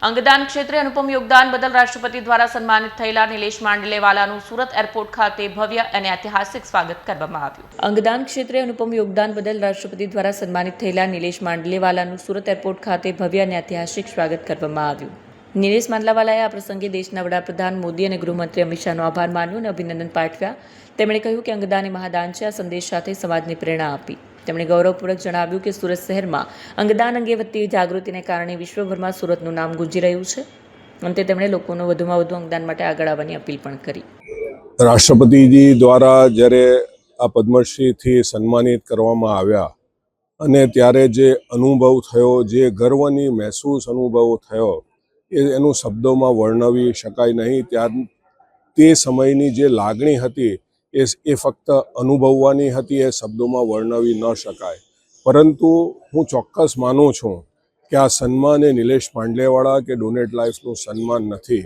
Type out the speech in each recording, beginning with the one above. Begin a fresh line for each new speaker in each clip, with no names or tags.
અંગદાન ક્ષેત્રે અનુપમ યોગદાન બદલ રાષ્ટ્રપતિ દ્વારા સન્માનિત થયેલા નિલેશ માંડલેવાલાનું સુરત એરપોર્ટ ખાતે ભવ્ય અને ઐતિહાસિક સ્વાગત કરવામાં આવ્યું। અંગદાન ક્ષેત્રે અનુપમ યોગદાન બદલ રાષ્ટ્રપતિ દ્વારા સન્માનિત થયેલા નિલેશ માંડલેવાલાનું સુરત એરપોર્ટ ખાતે ભવ્ય અને ઐતિહાસિક સ્વાગત કરવામાં આવ્યું। નિલેશ માંડલેવાલાએ આ પ્રસંગે દેશના વડાપ્રધાન મોદી અને ગૃહમંત્રી અમિત શાહનો આભાર માન્યો અને અભિનંદન પાઠવ્યા। તેમણે કહ્યું કે અંગદાન એ મહાદાન છે। આ સંદેશ સાથે સમાજને પ્રેરણા આપી। તેમણે ગૌરવપૂર્વક જણાવ્યું કે સુરત શહેરમાં અંગદાન અંગે વધતી જાગૃતિને કારણે વિશ્વભરમાં સુરતનું નામ ગુંજી રહ્યું છે। અંતે તેમણે લોકોને વધુમાં વધુ અંગદાન માટે આગળ આવવાની અપીલ પણ કરી।
રાષ્ટ્રપતિજી દ્વારા જ્યારે આ પદ્મશ્રીથી સન્માનિત કરવામાં આવ્યા અને ત્યારે જે અનુભવ થયો, જે ગર્વની મહેસૂસ અનુભવ થયો એનું શબ્દોમાં વર્ણવી શકાય નહીં। તે સમયની જે લાગણી હતી એ ફક્ત અનુભવવાની હતી, એ શબ્દોમાં વર્ણવી ન શકાય। પરંતુ હું ચોક્કસ માનું છું કે આ સન્માન એ નિલેશ માંડલેવાલા કે ડોનેટ લાઈફનું સન્માન નથી।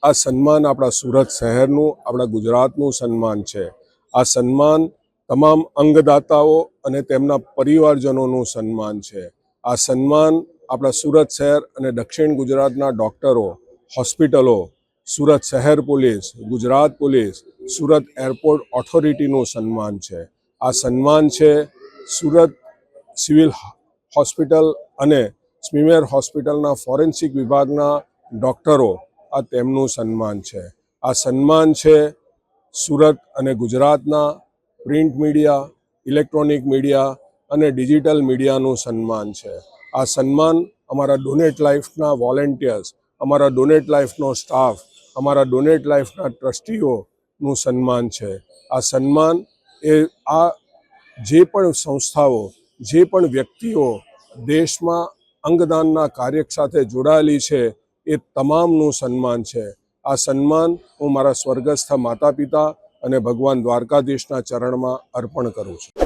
આ સન્માન આપણા સુરત શહેરનું, આપણા ગુજરાતનું સન્માન છે। આ સન્માન તમામ અંગદાતાઓ અને તેમના પરિવારજનોનું સન્માન છે। આ સન્માન આપણા સુરત શહેર અને દક્ષિણ ગુજરાતના ડૉક્ટરો, હોસ્પિટલો, સુરત શહેર police, Gujarat police, Surat airport ઓથોરિટીનું સન્માન છે। આ સન્માન છે સુરત સિવિલ હોસ્પિટલ અને સ્મીમેર હોસ્પિટલના ફોરેન્સિક વિભાગના ડૉક્ટરો, આ તેમનું સન્માન છે। આ સન્માન છે સુરત અને ગુજરાતના પ્રિન્ટ મીડિયા, ઇલેક્ટ્રોનિક મીડિયા અને ડિજિટલ મીડિયાનું સન્માન છે। આ સન્માન અમારા ડોનેટ લાઈફના વોલેન્ટિયર્સ, અમારા ડોનેટ લાઈફનો સ્ટાફ, અમારા ડોનેટ લાઈફના ટ્રસ્ટીઓનું સન્માન છે। આ સન્માન એ આ જે પણ સંસ્થાઓ, જે પણ વ્યક્તિઓ દેશમાં અંગદાનના કાર્ય સાથે જોડાયેલી છે એ તમામનું સન્માન છે। આ સન્માન હું મારા સ્વર્ગસ્થ માતા પિતા અને ભગવાન દ્વારકાધીશના ચરણમાં અર્પણ કરું છું।